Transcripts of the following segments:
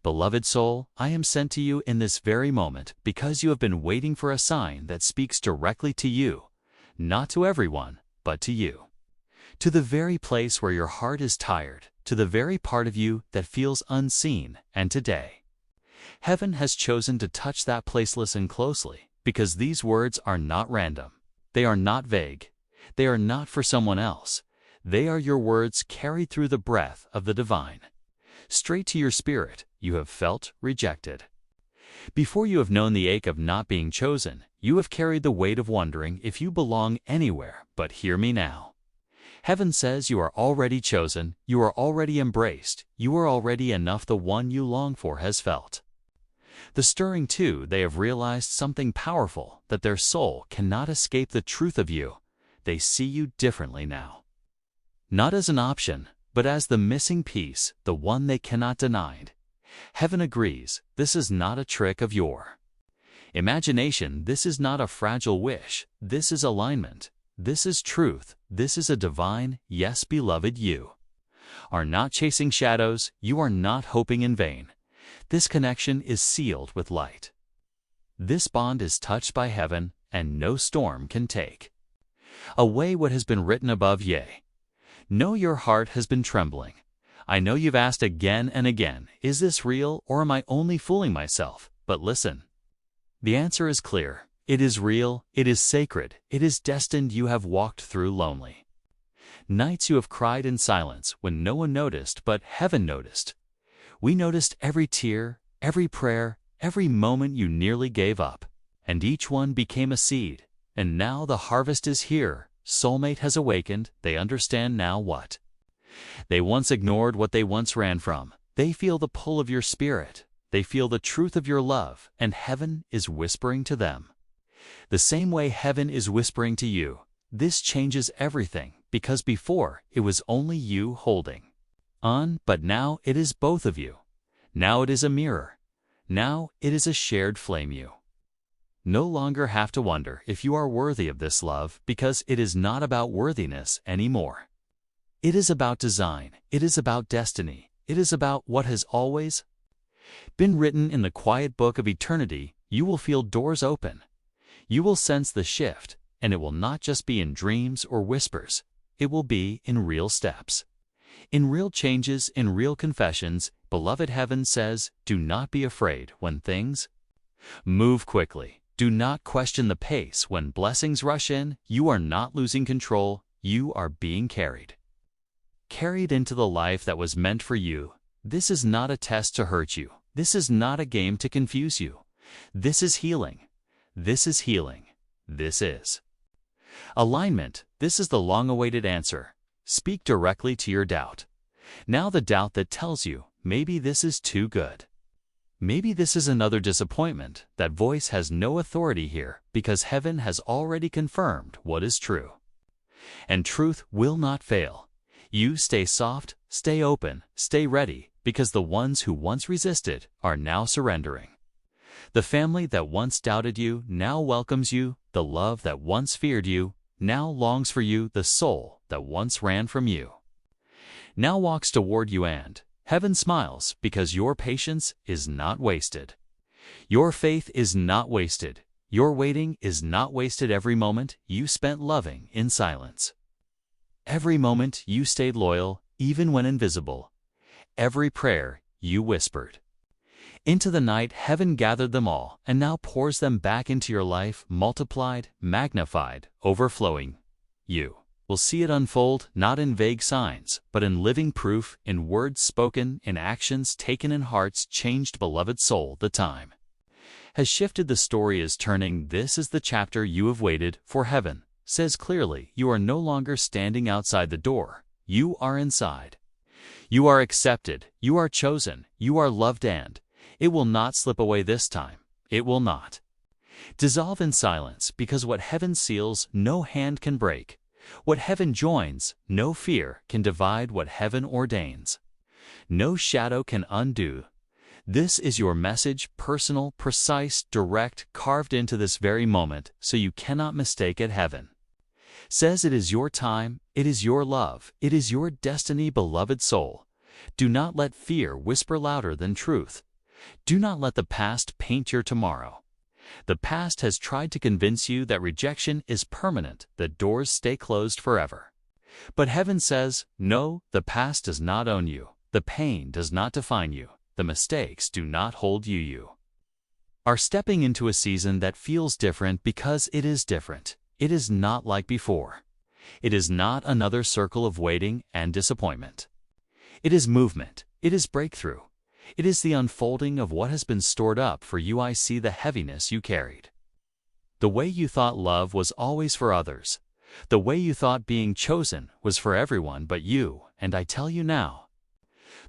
Beloved soul, I am sent to you in this very moment because you have been waiting for a sign that speaks directly to you, not to everyone, but to you. To the very place where your heart is tired, to the very part of you that feels unseen, and today. Heaven has chosen to touch that place. Listen closely, because these words are not random. They are not vague. They are not for someone else. They are your words carried through the breath of the divine. Straight to your spirit, you have felt rejected. Before you have known the ache of not being chosen, you have carried the weight of wondering if you belong anywhere. But hear me now. Heaven says you are already chosen, you are already embraced, you are already enough. The one you long for has felt the stirring too. They have realized something powerful, that their soul cannot escape the truth of you. They see you differently now. Not as an option, but as the missing piece, the one they cannot deny. Heaven agrees, this is not a trick of your imagination, this is not a fragile wish, this is alignment, this is truth, this is a divine yes. Beloved, you are not chasing shadows, you are not hoping in vain. This connection is sealed with light. This bond is touched by heaven, and no storm can take away what has been written above. Yea, know your heart has been trembling. I know you've asked again and again, is this real or am I only fooling myself? But listen. The answer is clear. It is real, it is sacred, it is destined. You have walked through lonely nights. You have cried in silence when no one noticed, but heaven noticed. We noticed every tear, every prayer, every moment you nearly gave up. And each one became a seed. And now the harvest is here. Soulmate has awakened. They understand now what they once ignored, what they once ran from. They feel the pull of your spirit. They feel the truth of your love, and heaven is whispering to them. The same way heaven is whispering to you. This changes everything, because before it was only you holding on, but now it is both of you. Now it is a mirror. Now it is a shared flame. You no longer have to wonder if you are worthy of this love, because it is not about worthiness anymore. It is about design. It is about destiny. It is about what has always been written in the quiet book of eternity. You will feel doors open. You will sense the shift, and it will not just be in dreams or whispers. It will be in real steps, in real changes, in real confessions. Beloved, heaven says, do not be afraid when things move quickly. Do not question the pace when blessings rush in. You are not losing control. You are being carried into the life that was meant for you. This is not a test to hurt you. This is not a game to confuse you. This is healing. This is healing. This is alignment. This is the long-awaited answer. Speak directly to your doubt. Now the doubt that tells you, maybe this is too good. Maybe this is another disappointment. That voice has no authority here, because heaven has already confirmed what is true. And truth will not fail. You stay soft, stay open, stay ready, because the ones who once resisted are now surrendering. The family that once doubted you now welcomes you. The love that once feared you now longs for you. The soul that once ran from you now walks toward you, and heaven smiles because your patience is not wasted. Your faith is not wasted. Your waiting is not wasted. Every moment you spent loving in silence. Every moment you stayed loyal, even when invisible. Every prayer you whispered into the night, heaven gathered them all and now pours them back into your life, multiplied, magnified, overflowing. You will see it unfold, not in vague signs, but in living proof, in words spoken, in actions taken, in hearts changed. Beloved soul, the time has shifted. The story is turning. This is the chapter you have waited for. Heaven says clearly, you are no longer standing outside the door. You are inside. You are accepted. You are chosen. You are loved, and it will not slip away this time. It will not dissolve in silence, because what heaven seals, no hand can break. What heaven joins, no fear can divide. What heaven ordains, no shadow can undo. This is your message, personal, precise, direct, carved into this very moment, so you cannot mistake it. Heaven says it is your time, it is your love, it is your destiny. Beloved soul, do not let fear whisper louder than truth. Do not let the past paint your tomorrow. The past has tried to convince you that rejection is permanent, that doors stay closed forever. But heaven says, no, the past does not own you. The pain does not define you. The mistakes do not hold you. Are stepping into a season that feels different because it is different. It is not like before. It is not another circle of waiting and disappointment. It is movement. It is breakthrough. It is the unfolding of what has been stored up for you. I see the heaviness you carried. The way you thought love was always for others. The way you thought being chosen was for everyone but you, and I tell you now,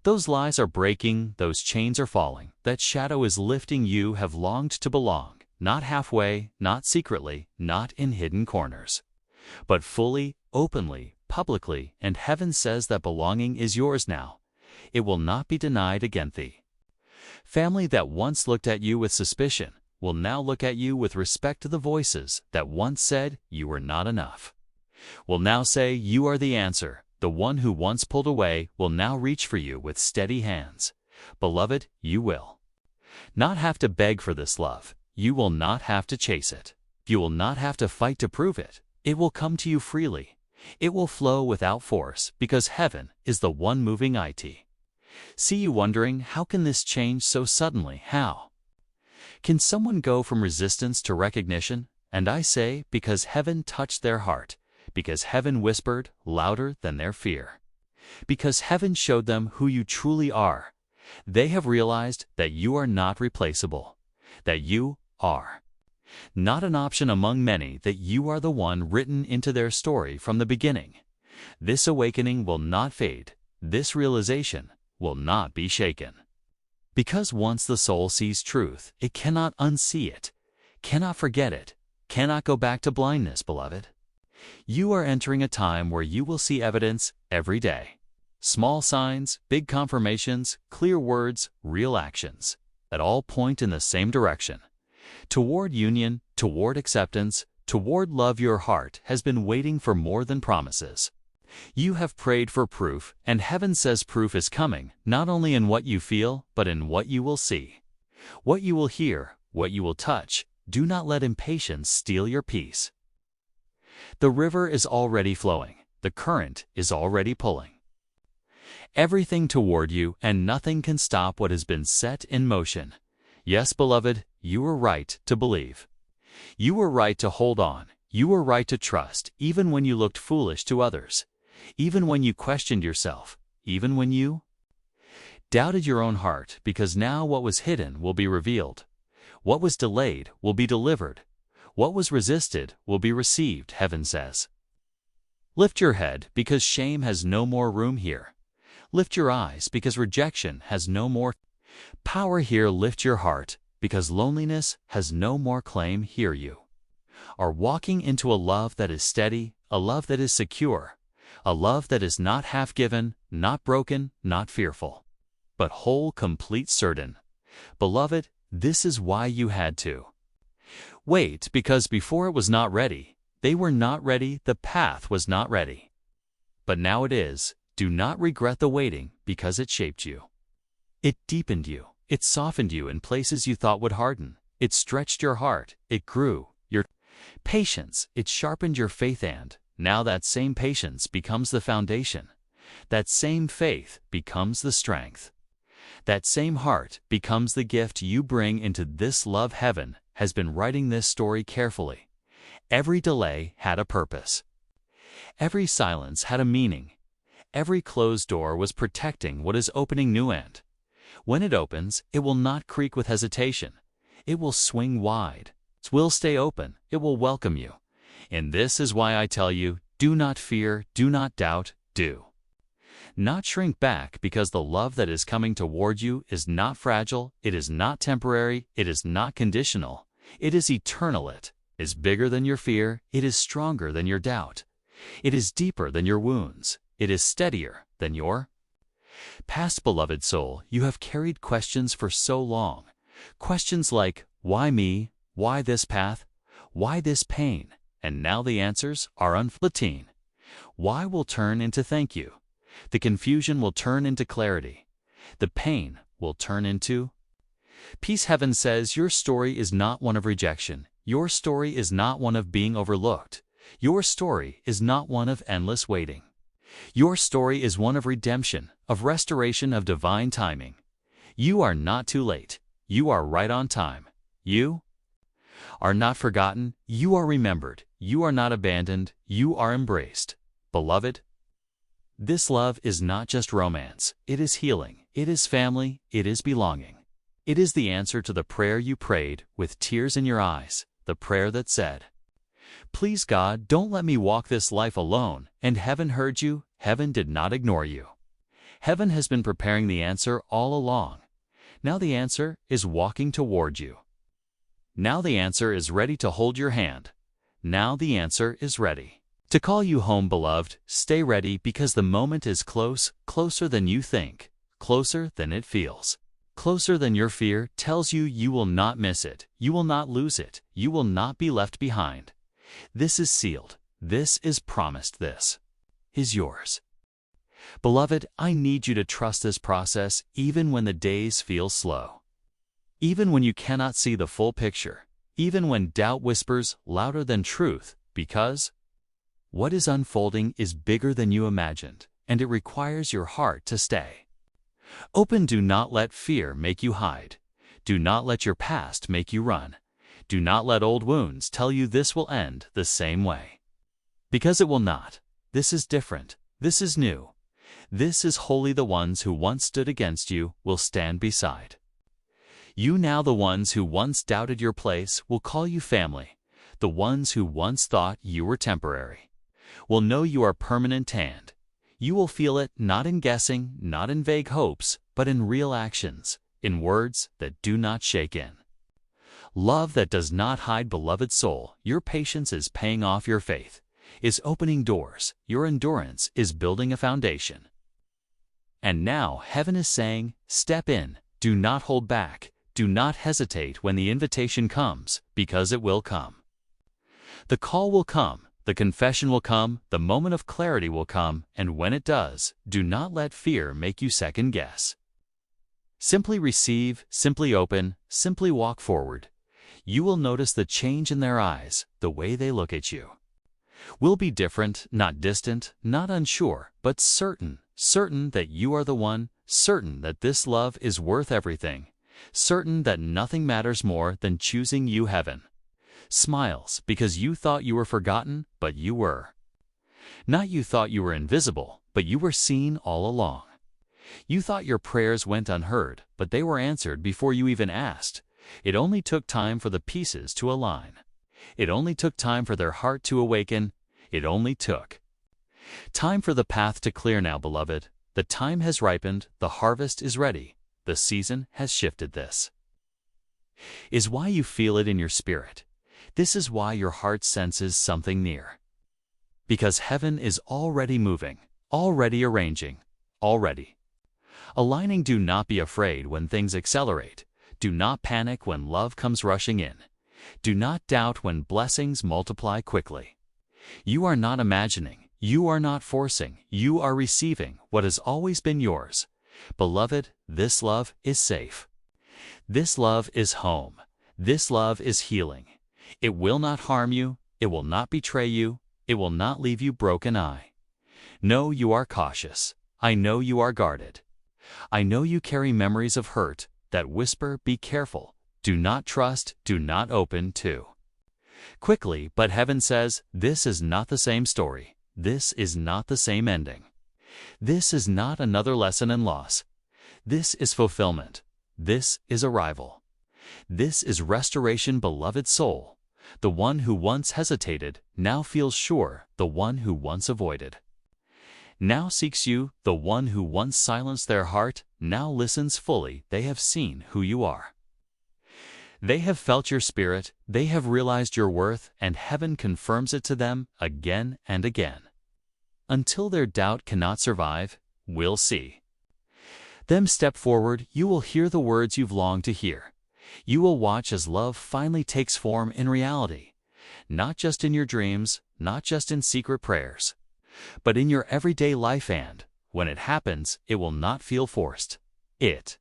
those lies are breaking, those chains are falling, that shadow is lifting. You have longed to belong, not halfway, not secretly, not in hidden corners, but fully, openly, publicly, and heaven says that belonging is yours now. It will not be denied again thee. Family that once looked at you with suspicion will now look at you with respect. To the voices that once said you were not enough will now say you are the answer. The one who once pulled away will now reach for you with steady hands. Beloved, you will not have to beg for this love. You will not have to chase it. You will not have to fight to prove it. It will come to you freely. It will flow without force because heaven is the one moving it. See you wondering, how can this change so suddenly? How can someone go from resistance to recognition? And I say, because heaven touched their heart. Because heaven whispered louder than their fear. Because heaven showed them who you truly are. They have realized that you are not replaceable, that you are not an option among many, that you are the one written into their story from the beginning. This awakening will not fade. This realization will not be shaken. Because once the soul sees truth, it cannot unsee it, cannot forget it, cannot go back to blindness, beloved. You are entering a time where you will see evidence every day. Small signs, big confirmations, clear words, real actions, that all point in the same direction. Toward union, toward acceptance, toward love. Your heart has been waiting for more than promises. You have prayed for proof, and heaven says proof is coming, not only in what you feel, but in what you will see, what you will hear, what you will touch. Do not let impatience steal your peace. The river is already flowing. The current is already pulling everything toward you, and nothing can stop what has been set in motion. Yes, beloved, you were right to believe. You were right to hold on. You were right to trust, even when you looked foolish to others, even when you questioned yourself, even when you doubted your own heart, because now what was hidden will be revealed. What was delayed will be delivered. What was resisted will be received, heaven says. Lift your head, because shame has no more room here. Lift your eyes, because rejection has no more power here. Lift your heart, because loneliness has no more claim here. You are walking into a love that is steady, a love that is secure, a love that is not half-given, not broken, not fearful, but whole, complete, certain. Beloved, this is why you had to wait, because before it was not ready. They were not ready, the path was not ready. But now it is. Do not regret the waiting, because it shaped you. It deepened you. It softened you in places you thought would harden. It stretched your heart. It grew your patience. It sharpened your faith, and now that same patience becomes the foundation. That same faith becomes the strength. That same heart becomes the gift you bring into this love. Heaven has been writing this story carefully. Every delay had a purpose. Every silence had a meaning. Every closed door was protecting what is opening new, and when it opens, it will not creak with hesitation. It will swing wide. It will stay open. It will welcome you. And this is why I tell you, do not fear, do not doubt, do not shrink back, because the love that is coming toward you is not fragile, it is not temporary, it is not conditional, it is eternal. It is bigger than your fear, it is stronger than your doubt, it is deeper than your wounds, it is steadier than your past. Beloved soul, you have carried questions for so long. Questions like, why me? Why this path? Why this pain? And now the answers are unflattering. Why will turn into thank you. The confusion will turn into clarity. The pain will turn into Peace Heaven says your story is not one of rejection. Your story is not one of being overlooked. Your story is not one of endless waiting. Your story is one of redemption, of restoration, of divine timing. You are not too late. You are right on time. You are not forgotten. You are remembered. You are not abandoned. You are embraced. Beloved, this love is not just romance. It is healing. It is family. It is belonging. It is the answer to the prayer you prayed with tears in your eyes, the prayer that said, "Please God, don't let me walk this life alone." And heaven heard you. Heaven did not ignore you. Heaven has been preparing the answer all along. Now the answer is walking toward you. Now the answer is ready to hold your hand. Now the answer is ready to call you home, beloved. Stay ready, because the moment is close, closer than you think, closer than it feels, closer than your fear tells you. You will not miss it. You will not lose it. You will not be left behind. This is sealed. This is promised. This is yours. Beloved, I need you to trust this process even when the days feel slow, even when you cannot see the full picture, even when doubt whispers louder than truth, because what is unfolding is bigger than you imagined, and it requires your heart to stay open. Do not let fear make you hide. Do not let your past make you run. Do not let old wounds tell you this will end the same way, because it will not. This is different. This is new. This is holy. The ones who once stood against you will stand beside you now. The ones who once doubted your place will call you family. The ones who once thought you were temporary will know you are permanent, and you will feel it, not in guessing, not in vague hopes, but in real actions, in words that do not shake, in love that does not hide. Beloved soul, your patience is paying off. Your faith is opening doors. Your endurance is building a foundation. And now heaven is saying, step in. Do not hold back. Do not hesitate when the invitation comes, because it will come. The call will come. The confession will come. The moment of clarity will come. And when it does, do not let fear make you second guess. Simply receive, simply open, simply walk forward. You will notice the change in their eyes. The way they look at you will be different, not distant, not unsure, but certain. Certain that you are the one, certain that this love is worth everything, certain that nothing matters more than choosing you. Heaven smiles because you thought you were forgotten, but you were not. You thought you were invisible, but you were seen all along. You thought your prayers went unheard, but they were answered before you even asked. It only took time for the pieces to align. It only took time for their heart to awaken. It only took time for the path to clear. Now, beloved, the time has ripened. The harvest is ready. The season has shifted. This is why you feel it in your spirit. This is why your heart senses something near. Because heaven is already moving, already arranging, already aligning. Do not be afraid when things accelerate. Do not panic when love comes rushing in. Do not doubt when blessings multiply quickly. You are not imagining. You are not forcing. You are receiving what has always been yours. Beloved, this love is safe. This love is home. This love is healing. It will not harm you. It will not betray you. It will not leave you broken. I know you are cautious. I know you are guarded. I know you carry memories of hurt that whisper, be careful. Do not trust. Do not open too quickly. But heaven says, this is not the same story. This is not the same ending. This is not another lesson in loss. This is fulfillment. This is arrival. This is restoration. Beloved soul, the one who once hesitated now feels sure. The one who once avoided now seeks you. The one who once silenced their heart now listens fully. They have seen who you are. They have felt your spirit. They have realized your worth, and heaven confirms it to them again and again. Until their doubt cannot survive, we'll see them step forward. You will hear the words you've longed to hear. You will watch as love finally takes form in reality, not just in your dreams, not just in secret prayers, but in your everyday life. And when it happens, it will not feel forced. It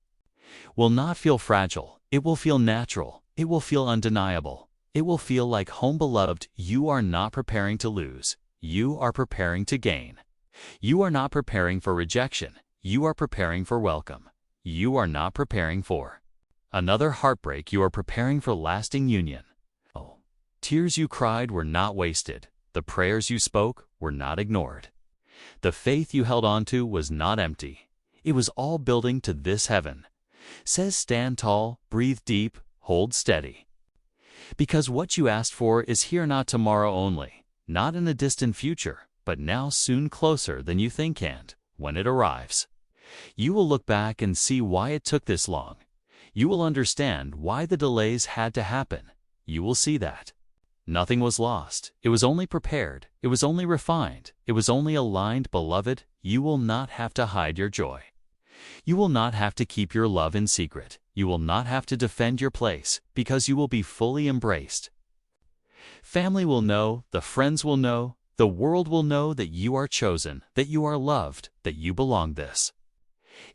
will not feel fragile. It will feel natural. It will feel undeniable. It will feel like home. Beloved, you are not preparing to lose. You are preparing to gain. You are not preparing for rejection. You are preparing for welcome. You are not preparing for another heartbreak. You are preparing for lasting union. Oh, tears you cried were not wasted. The prayers you spoke were not ignored. The faith you held on to was not empty. It was all building to this heaven. Says stand tall, breathe deep, hold steady. Because what you asked for is here, not tomorrow only, not in a distant future, but now, soon, closer than you think. And when it arrives, you will look back and see why it took this long. You will understand why the delays had to happen. You will see that nothing was lost. It was only prepared. It was only refined. It was only aligned. Beloved, you will not have to hide your joy. You will not have to keep your love in secret. You will not have to defend your place, because you will be fully embraced. Family will know, the friends will know, the world will know that you are chosen, that you are loved, that you belong. This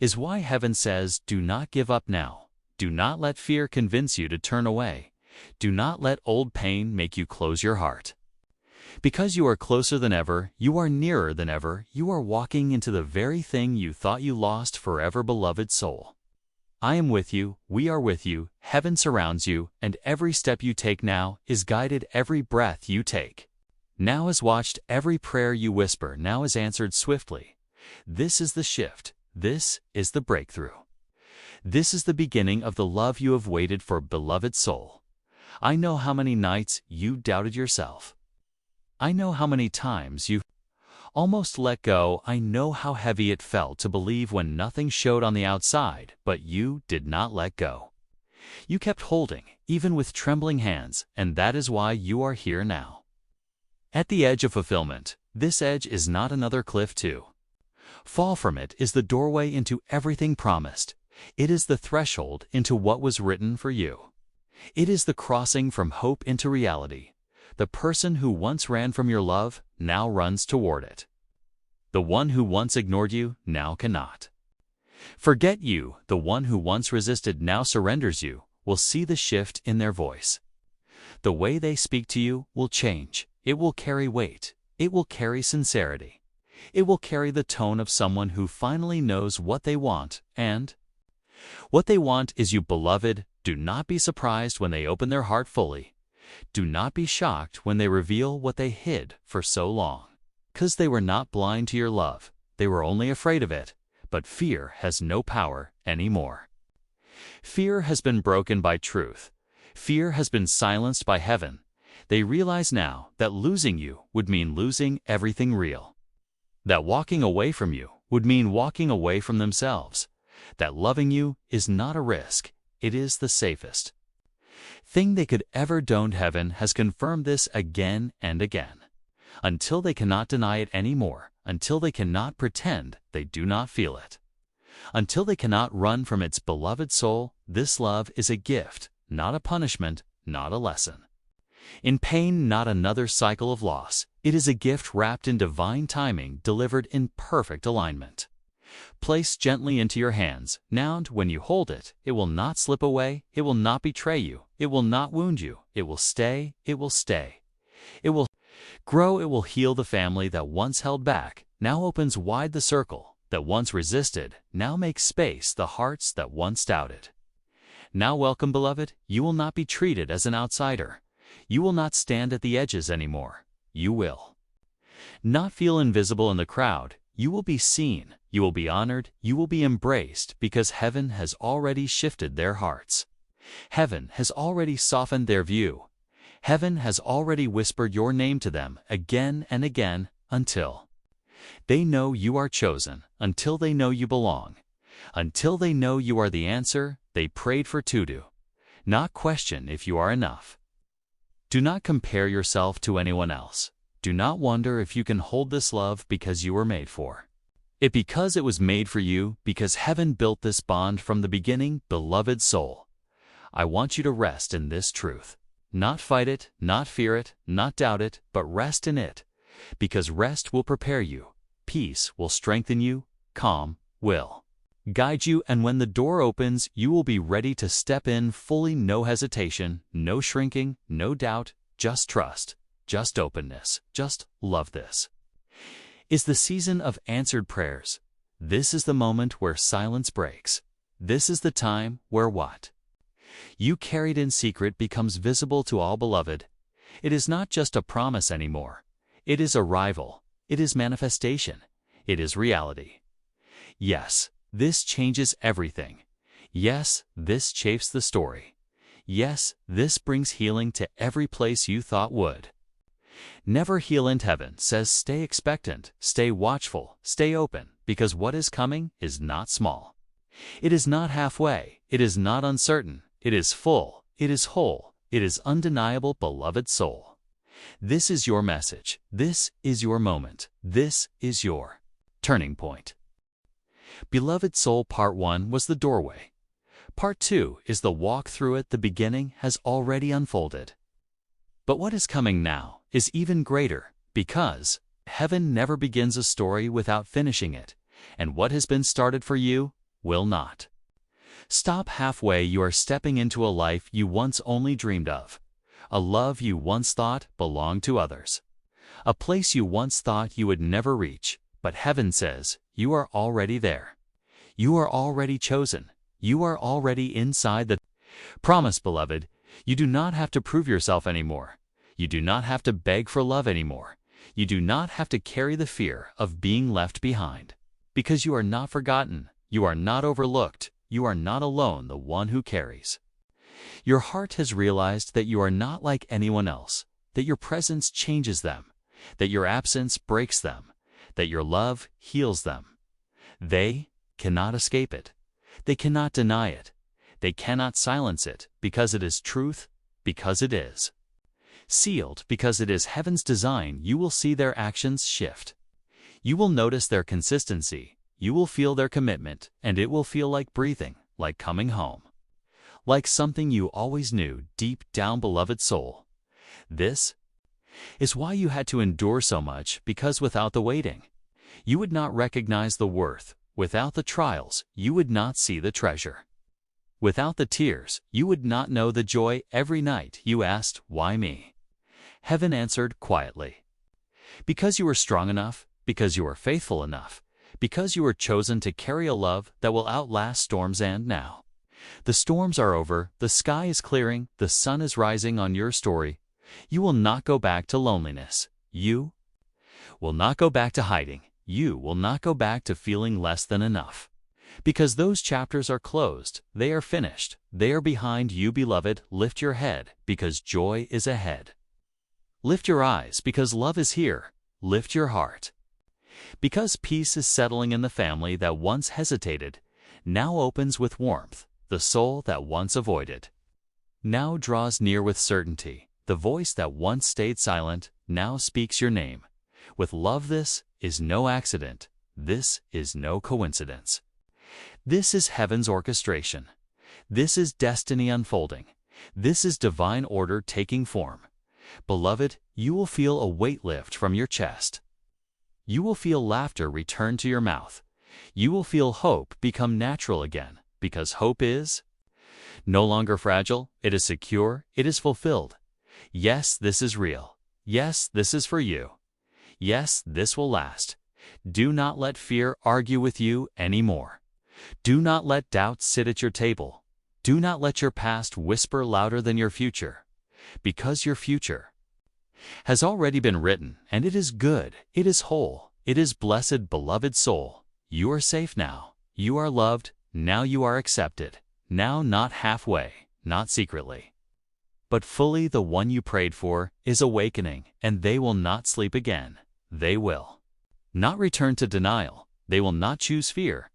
is why heaven says, do not give up now. Do not let fear convince you to turn away. Do not let old pain make you close your heart. Because you are closer than ever, you are nearer than ever, you are walking into the very thing you thought you lost forever. Beloved soul, I am with you, we are with you, heaven surrounds you, and every step you take now is guided. Every breath you take now is watched. Every prayer you whisper now is answered swiftly. This is the shift. This is the breakthrough. This is the beginning of the love you have waited for. Beloved soul, I know how many nights you doubted yourself. I know how many times you almost let go. I know how heavy it felt to believe when nothing showed on the outside, but you did not let go. You kept holding, even with trembling hands, and that is why you are here now. At the edge of fulfillment, this edge is not another cliff to fall from. It is the doorway into everything promised. It is the threshold into what was written for you. It is the crossing from hope into reality. The person who once ran from your love now runs toward it. The one who once ignored you now cannot forget you. The one who once resisted now surrenders. You will see the shift in their voice. The way they speak to you will change. It will carry weight. It will carry sincerity. It will carry the tone of someone who finally knows what they want, and what they want is you. Beloved, do not be surprised when they open their heart fully. Do not be shocked when they reveal what they hid for so long. 'Cause they were not blind to your love. They were only afraid of it. But fear has no power anymore. Fear has been broken by truth. Fear has been silenced by heaven. They realize now that losing you would mean losing everything real. That walking away from you would mean walking away from themselves. That loving you is not a risk. It is the safest thing they could ever do. Heaven has confirmed this again and again. Until they cannot deny it anymore, until they cannot pretend they do not feel it, until they cannot run from its. Beloved soul, this love is a gift, not a punishment, not a lesson in pain, not another cycle of loss. It is a gift wrapped in divine timing, delivered in perfect alignment. Placed gently into your hands. Now, when you hold it, it will not slip away. It will not betray you. It will not wound you. It will stay. It will stay. It will grow. It will heal. The family that once held back now opens wide. The circle that once resisted now makes space. The hearts that once doubted now welcome. Beloved, you will not be treated as an outsider. You will not stand at the edges anymore. You will not feel invisible in the crowd. You will be seen. You will be honored. You will be embraced, because heaven has already shifted their hearts. Heaven has already softened their view. Heaven has already whispered your name to them again and again, until they know you are chosen, until they know you belong, until they know you are the answer they prayed for. To do not question if you are enough. Do not compare yourself to anyone else. Do not wonder if you can hold this love, because you were made for it, because it was made for you, because heaven built this bond from the beginning. Beloved soul, I want you to rest in this truth. Not fight it, not fear it, not doubt it, but rest in it, because rest will prepare you. Peace will strengthen you. Calm will guide you, and when the door opens, you will be ready to step in fully, no hesitation, no shrinking, no doubt, just trust, just openness, just love. This is the season of answered prayers. This is the moment where silence breaks. This is the time where what you carried in secret becomes visible to all. Beloved, it is not just a promise anymore. It is arrival. It is manifestation. It is reality. Yes, this changes everything. Yes, this chafes the story. Yes, this brings healing to every place you thought would never heal. And heaven says, stay expectant, stay watchful, stay open, because what is coming is not small. It is not halfway. It is not uncertain. It is full. It is whole. It is undeniable. Beloved soul, this is your message. This is your moment. This is your turning point. Beloved soul, Part 1 was the doorway. Part 2 is the walk through it. The beginning has already unfolded. But what is coming now is even greater, because heaven never begins a story without finishing it, and what has been started for you will not stop halfway. You are stepping into a life you once only dreamed of, a love you once thought belonged to others, a place you once thought you would never reach. But heaven says, you are already there. You are already chosen. You are already inside the promise. Beloved, you do not have to prove yourself anymore. You do not have to beg for love anymore. You do not have to carry the fear of being left behind, because you are not forgotten. You are not overlooked. You are not alone. The one who carries your heart has realized that you are not like anyone else, that your presence changes them, that your absence breaks them, that your love heals them. They cannot escape it. They cannot deny it. They cannot silence it, because it is truth, because it is sealed, because it is heaven's design. You will see their actions shift. You will notice their consistency. You will feel their commitment, and it will feel like breathing, like coming home, like something you always knew deep down. Beloved soul, this is why you had to endure so much, because without the waiting, you would not recognize the worth. Without the trials, you would not see the treasure. Without the tears, you would not know the joy. Every night you asked, why me? Heaven answered quietly, because you were strong enough, because you were faithful enough, because you were chosen to carry a love that will outlast storms. And now the storms are over. The sky is clearing. The sun is rising on your story. You will not go back to loneliness. You will not go back to hiding. You will not go back to feeling less than enough, because those chapters are closed. They are finished. They are behind you. Beloved, lift your head, because joy is ahead. Lift your eyes, because love is here. Lift your heart, because peace is settling in the family that once hesitated, now opens with warmth. The soul that once avoided now draws near with certainty. The voice that once stayed silent now speaks your name with love. This is no accident. This is no coincidence. This is heaven's orchestration. This is destiny unfolding. This is divine order taking form. Beloved, you will feel a weight lift from your chest. You will feel laughter return to your mouth. You will feel hope become natural again, because hope is no longer fragile. It is secure. It is fulfilled. Yes, this is real. Yes, this is for you. Yes, this will last. Do not let fear argue with you anymore. Do not let doubt sit at your table. Do not let your past whisper louder than your future, because your future has already been written, and it is good, it is whole, it is blessed. Beloved soul, you are safe now. You are loved. Now you are accepted. Now not halfway, not secretly, but fully. The one you prayed for is awakening, and they will not sleep again. They will not return to denial. They will not choose fear.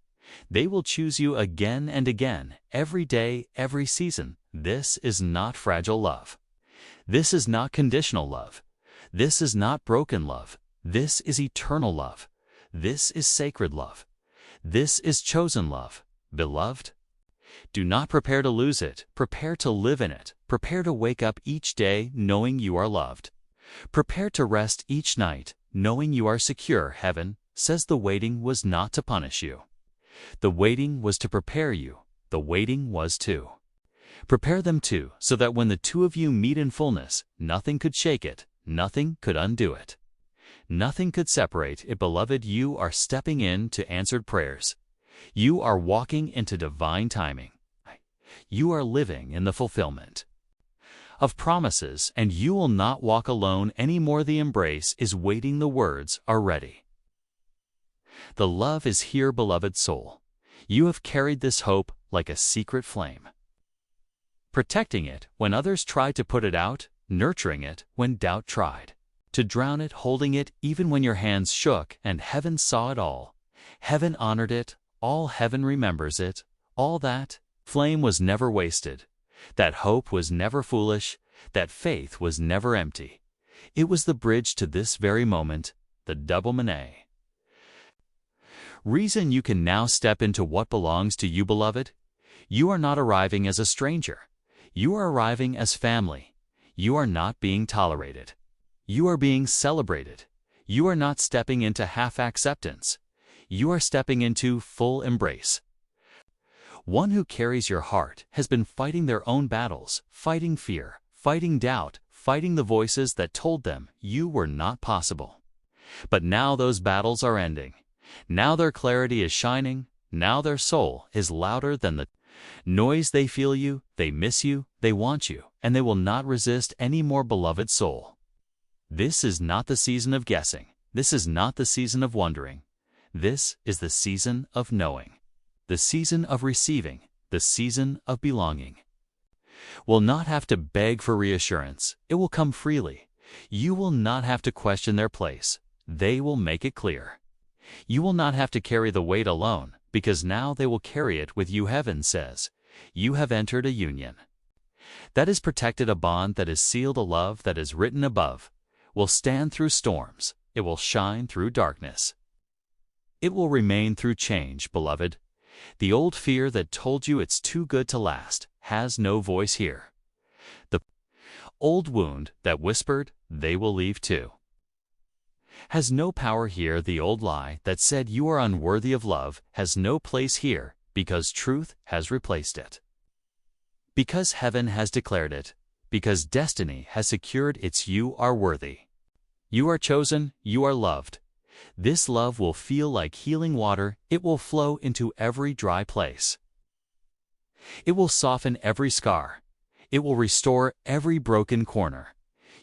They will choose you again and again, every day, every season. This is not fragile love. This is not conditional love. This is not broken love. This is eternal love. This is sacred love. This is chosen love. Beloved, do not prepare to lose it. Prepare to live in it. Prepare to wake up each day knowing you are loved. Prepare to rest each night knowing you are secure. Heaven says the waiting was not to punish you. The waiting was to prepare you. The waiting was to prepare them too, so that when the two of you meet in fullness, nothing could shake it, nothing could undo it. Nothing could separate it, beloved. You are stepping into answered prayers. You are walking into divine timing. You are living in the fulfillment of promises, and you will not walk alone anymore. The embrace is waiting. The words are ready. The love is here, beloved soul. You have carried this hope like a secret flame, protecting it when others tried to put it out, nurturing it when doubt tried to drown it, holding it even when your hands shook, and heaven saw it all. Heaven honored it, all heaven remembers it. All that flame was never wasted. That hope was never foolish. That faith was never empty. It was the bridge to this very moment, the double Manet. Reason you can now step into what belongs to you, beloved. You are not arriving as a stranger. You are arriving as family. You are not being tolerated. You are being celebrated. You are not stepping into half acceptance. You are stepping into full embrace. One who carries your heart has been fighting their own battles, fighting fear, fighting doubt, fighting the voices that told them you were not possible. But now those battles are ending. Now their clarity is shining. Now their soul is louder than the noise. They feel you, they miss you, they want you, and they will not resist any more, beloved soul. This is not the season of guessing. This is not the season of wondering. This is the season of knowing, the season of receiving, the season of belonging. Will not have to beg for reassurance. It will come freely. You will not have to question their place. They will make it clear. You will not have to carry the weight alone, because now they will carry it with you. Heaven says, you have entered a union that is protected, a bond that is sealed, a love that is written above. Will stand through storms. It will shine through darkness. It will remain through change, beloved. The old fear that told you it's too good to last has no voice here. The old wound that whispered they will leave too has no power here. The old lie that said you are unworthy of love has no place here, because truth has replaced it. Because heaven has declared it. Because destiny has secured its. You are worthy. You are chosen. You are loved. This love will feel like healing water. It will flow into every dry place. It will soften every scar. It will restore every broken corner.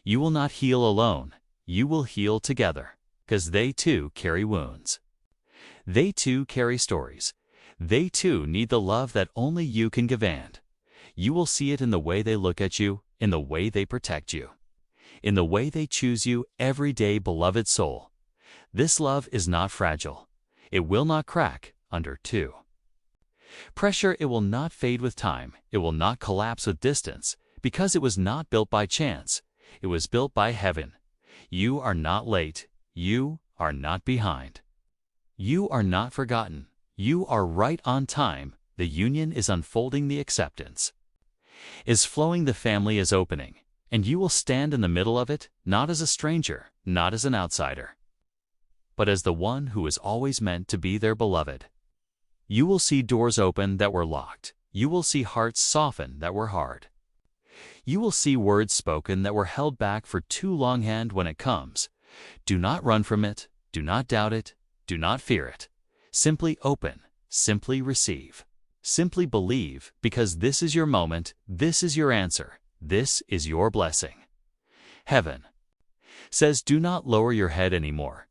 You will not heal alone. You will heal together, because they too carry wounds. They too carry stories. They too need the love that only you can give. And you will see it in the way they look at you, in the way they protect you, in the way they choose you every day, beloved soul. This love is not fragile. It will not crack under pressure. It will not fade with time. It will not collapse with distance, because it was not built by chance. It was built by heaven. You are not late. You are not behind. You are not forgotten. You are right on time. The union is unfolding. The acceptance is flowing. The family is opening. And you will stand in the middle of it, not as a stranger, not as an outsider, but as the one who is always meant to be their beloved. You will see doors open that were locked. You will see hearts soften that were hard. You will see words spoken that were held back for too long. And when it comes, do not run from it. Do not doubt it. Do not fear it. Simply open. Simply receive. Simply believe, because this is your moment. This is your answer. This is your blessing. Heaven says, do not lower your head anymore.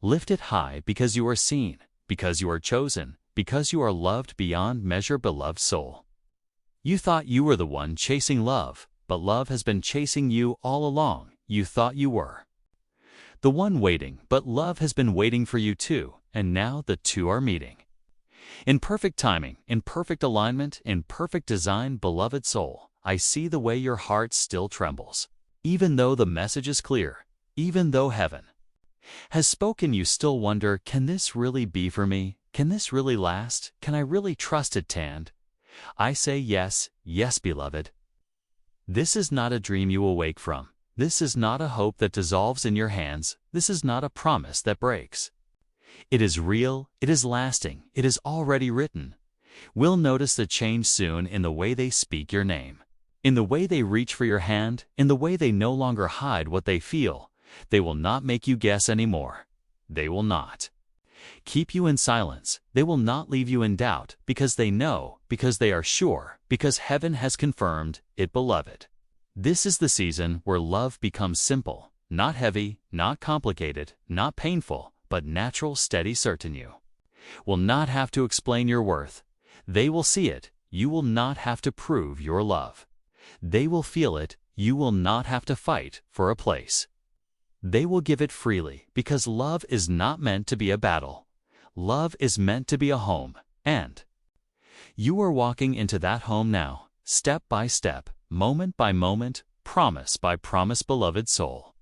Lift it high, because you are seen, because you are chosen, because you are loved beyond measure, beloved soul. You thought you were the one chasing love, but love has been chasing you all along. You thought you were the one waiting, but love has been waiting for you too, and now the two are meeting. In perfect timing, in perfect alignment, in perfect design, beloved soul. I see the way your heart still trembles. Even though the message is clear, even though heaven has spoken, you still wonder, can this really be for me? Can this really last? Can I really trust it? And I say yes, yes, beloved. This is not a dream you awake from. This is not a hope that dissolves in your hands. This is not a promise that breaks. It is real, it is lasting, it is already written. We'll notice the change soon in the way they speak your name. In the way they reach for your hand, in the way they no longer hide what they feel. They will not make you guess anymore. They will not keep you in silence. They will not leave you in doubt, because they know, because they are sure, because heaven has confirmed it, beloved. This is the season where love becomes simple, not heavy, not complicated, not painful, but natural, steady, certain. You will not have to explain your worth. They will see it. You will not have to prove your love. They will feel it. You will not have to fight for a place. They will give it freely, because love is not meant to be a battle. Love is meant to be a home, and you are walking into that home now, step by step, moment by moment, promise by promise, beloved soul.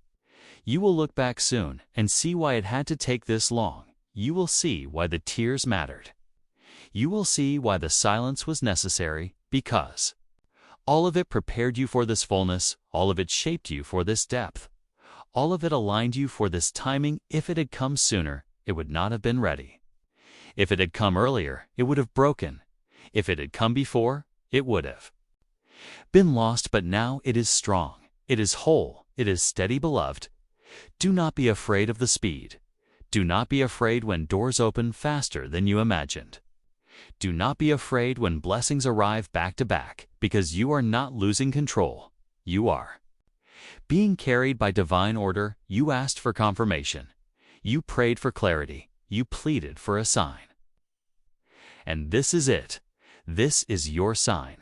You will look back soon and see why it had to take this long. You will see why the tears mattered. You will see why the silence was necessary, because all of it prepared you for this fullness, all of it shaped you for this depth. All of it aligned you for this timing. If it had come sooner, it would not have been ready. If it had come earlier, it would have broken. If it had come before, it would have been lost, but now it is strong. It is whole. It is steady, beloved. Do not be afraid of the speed. Do not be afraid when doors open faster than you imagined. Do not be afraid when blessings arrive back to back, because you are not losing control. You are being carried by divine order. You asked for confirmation. You prayed for clarity. You pleaded for a sign. And this is it. This is your sign.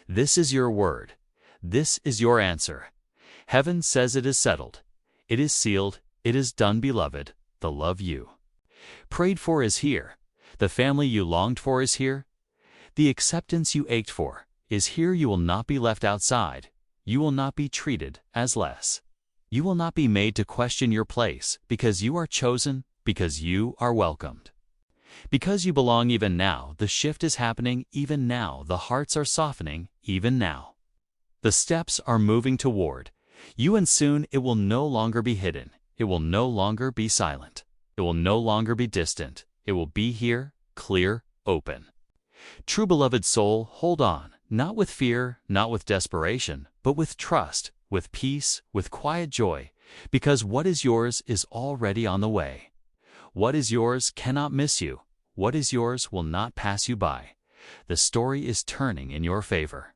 This is your word. This is your answer. Heaven says it is settled. It is sealed. It is done, beloved. The love you prayed for is here. The family you longed for is here. The acceptance you ached for is here. You will not be left outside. You will not be treated as less. You will not be made to question your place, because you are chosen, because you are welcomed. Because you belong. Even now, the shift is happening. Even now, the hearts are softening. Even now, the steps are moving toward you, and soon it will no longer be hidden. It will no longer be silent. It will no longer be distant. It will be here, clear, open. True, beloved soul, hold on, not with fear, not with desperation, but with trust, with peace, with quiet joy, because what is yours is already on the way. What is yours cannot miss you. What is yours will not pass you by. The story is turning in your favor.